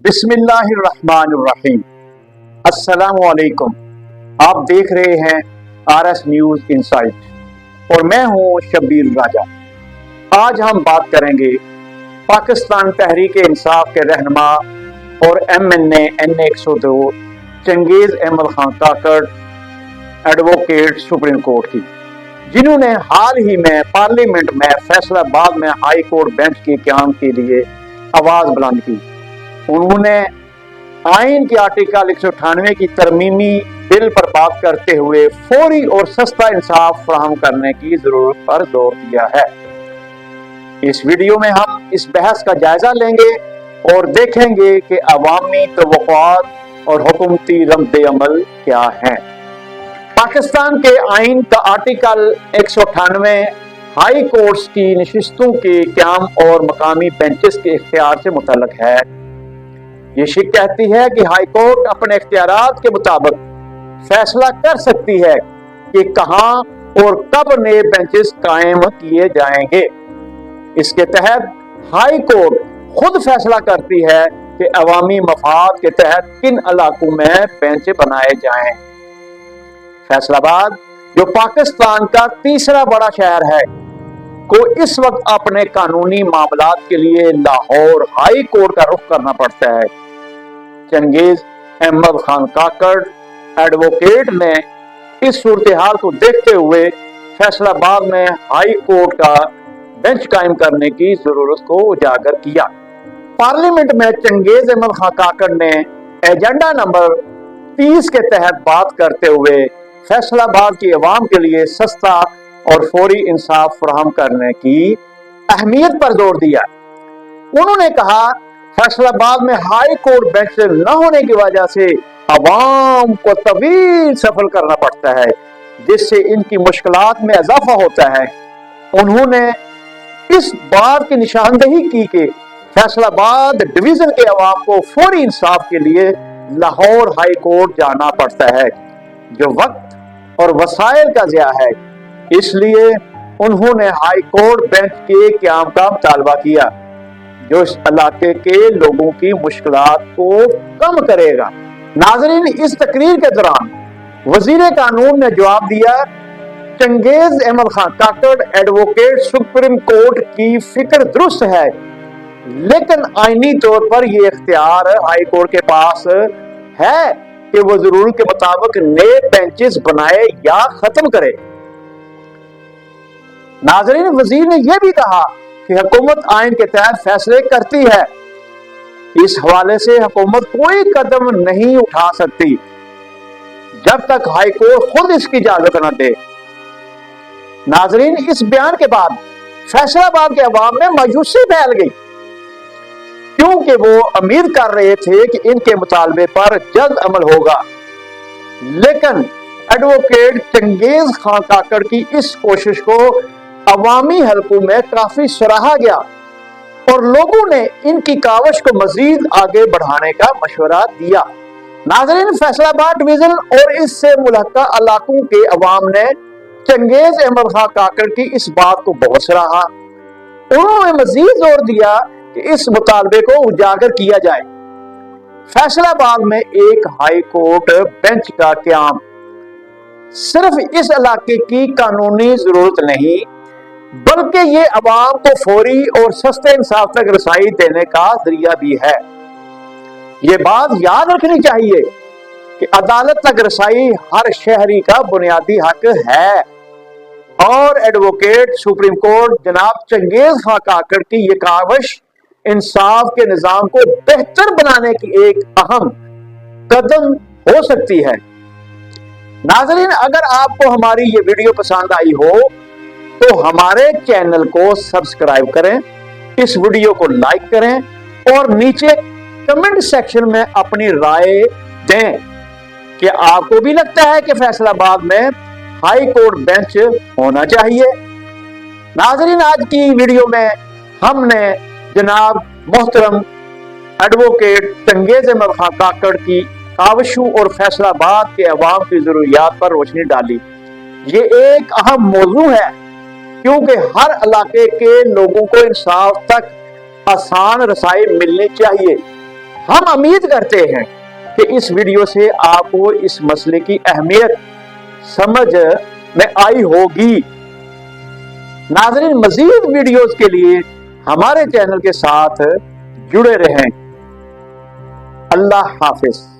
बिस्मिल्लाहिर्रहमानिर्रहीम। अस्सलाम वालेकुम। आप देख रहे हैं RS न्यूज इनसाइट और मैं हूं शब्बीर राजा। आज हम बात करेंगे पाकिस्तान तहरीक इंसाफ के रहनुमा और MNA NA 102 Changez Ahmed Khan Kakar advocate Supreme Court की, जिन्होंने हाल ही में पार्लियामेंट में फैसलाबाद में हाई कोर्ट बेंच के क़याम के लिए आवाज बुलंद की। उन्होंने आइन के आर्टिकल 198 की तरमीमी बिल पर बात करते हुए फौरी और सस्ता इंसाफ फराहम करने की जरूरत पर जोर दिया है। इस वीडियो में हम इस बहस का जायजा लेंगे और देखेंगे कि अवामी तवक्कुआत और हुकूमती रद्द अमल क्या है। पाकिस्तान के आइन का आर्टिकल 198 हाई कोर्ट्स की नशिस्तों के क़याम और मकामी बेंचेस के इख्तियार से मुतल्लक है। ये शिक कहती है कि हाई कोर्ट अपने इख्तियारात के मुताबिक फैसला कर सकती है कि कहां और कब नए बेंचेस कायम किए जाएंगे। इसके तहत हाई कोर्ट खुद फैसला करती है कि अवामी मफाद के तहत किन इलाकों में बेंच बनाए जाएं। फैसलाबाद, जो पाकिस्तान का तीसरा बड़ा शहर है, को इस वक्त अपने कानूनी मामलात के लिए लाहौर हाई कोर्ट का रुख करना पड़ता है। चंगेज अहमद खान काकड़ एडवोकेट ने इस सूरत हाल को देखते हुए फैसलाबाद में हाई कोर्ट का बेंच कायम करने की जरूरत को उजागर किया। पार्लियामेंट में चंगेज अहमद खान काकड़ ने एजेंडा नंबर 30 के तहत बात करते हुए फैसलाबाद की अवाम के लिए सस्ता और फौरी इंसाफ फराहम करने की अहमियत पर जोर दिया। उन्होंने कहा, फैसलाबाद में हाई कोर्ट बेंच न होने की वजह से अवाम को तवील सफर करना पड़ता है, जिससे इनकी मुश्किलात में इजाफा होता है। उन्होंने इस बात की निशानदही की कि फैसलाबाद डिवीजन के अवाम को फौरी इंसाफ के लिए लाहौर हाई कोर्ट जाना पड़ता है, जो वक्त और वसाइल का ज़िया है। इसलिए उन्होंने हाई कोर्ट बेंच के क़याम का मुतालबा किया, जो इस इलाके के लोगों की मुश्किलात को कम करेगा। नाजरीन, इस तकरीर के दौरान वजीर कानून ने जवाब दिया, Genghis Ahmed Khan Kakar advocate Supreme Court की फिक्र दुरुस्त है, लेकिन आईनी तौर पर यह इख्तियार हाई कोर्ट के पास है कि वो जरूरत के मुताबिक नए बेंचेस बनाए या खत्म करे। नाजरीन, वजीर ने यह भी कहा कि हुकूमत आइन के तहत फैसले करती है। इस हवाले से हुकूमत कोई कदम नहीं उठा सकती जब तक हाई कोर्ट खुद इसकी इजाजत न दे। नाजरीन, इस बयान के बाद फैसलाबाद के अवाम में मायूसी फैल गई, क्योंकि वो उम्मीद कर रहे थे कि इनके मुतालबे पर जल्द अमल होगा। लेकिन एडवोकेट चंगेज खान काकड़ की इस कोशिश को अवामी हलकों में काफी सराहा गया और लोगों ने इनकी काविश को मजीद आगे बढ़ाने का मशवरा दिया। नाज़रीन, फैसलाबाद डिवीजन और इससे मुल्हका इलाकों के अवाम ने चंगेज अहमद खान काकड़ की इस बात को बहुत सराहा। उन्होंने मजीद जोर दिया कि इस मुतालबे को उजागर किया जाए। फैसलाबाद में एक हाई कोर्ट बेंच का क़याम सिर्फ इस इलाके की कानूनी जरूरत नहीं, बल्कि ये अवाम को फौरी और सस्ते इंसाफ तक रसाई देने का जरिया भी है। ये बात याद रखनी चाहिए कि अदालत तक रसाई हर शहरी का बुनियादी हक है और एडवोकेट सुप्रीम कोर्ट जनाब चंगेज खान काकड़ की ये काविश इंसाफ के निजाम को बेहतर बनाने की एक अहम कदम हो सकती है। नाजरीन, अगर आपको हमारी ये वीडियो पसंद आई हो तो हमारे चैनल को सब्सक्राइब करें, इस वीडियो को लाइक करें और नीचे कमेंट सेक्शन में अपनी राय दें कि आपको भी लगता है कि फैसलाबाद में हाई कोर्ट बेंच होना चाहिए। नाजरीन, आज की वीडियो में हमने जनाब मोहतरम एडवोकेट चंगेज अहमद खान काकड़ की काविशों और फैसलाबाद के अवाम की जरूरियात पर रोशनी डाली। ये एक अहम मौजू है, क्योंकि हर इलाके के लोगों को इंसाफ तक आसान रसाई मिलनी चाहिए। ہم امید کرتے ہیں کہ اس ویڈیو سے آپ کو اس مسئلے کی اہمیت سمجھ میں آئی ہوگی۔ ناظرین، مزید ویڈیوز کے لیے ہمارے چینل کے ساتھ جڑے رہیں۔ اللہ حافظ۔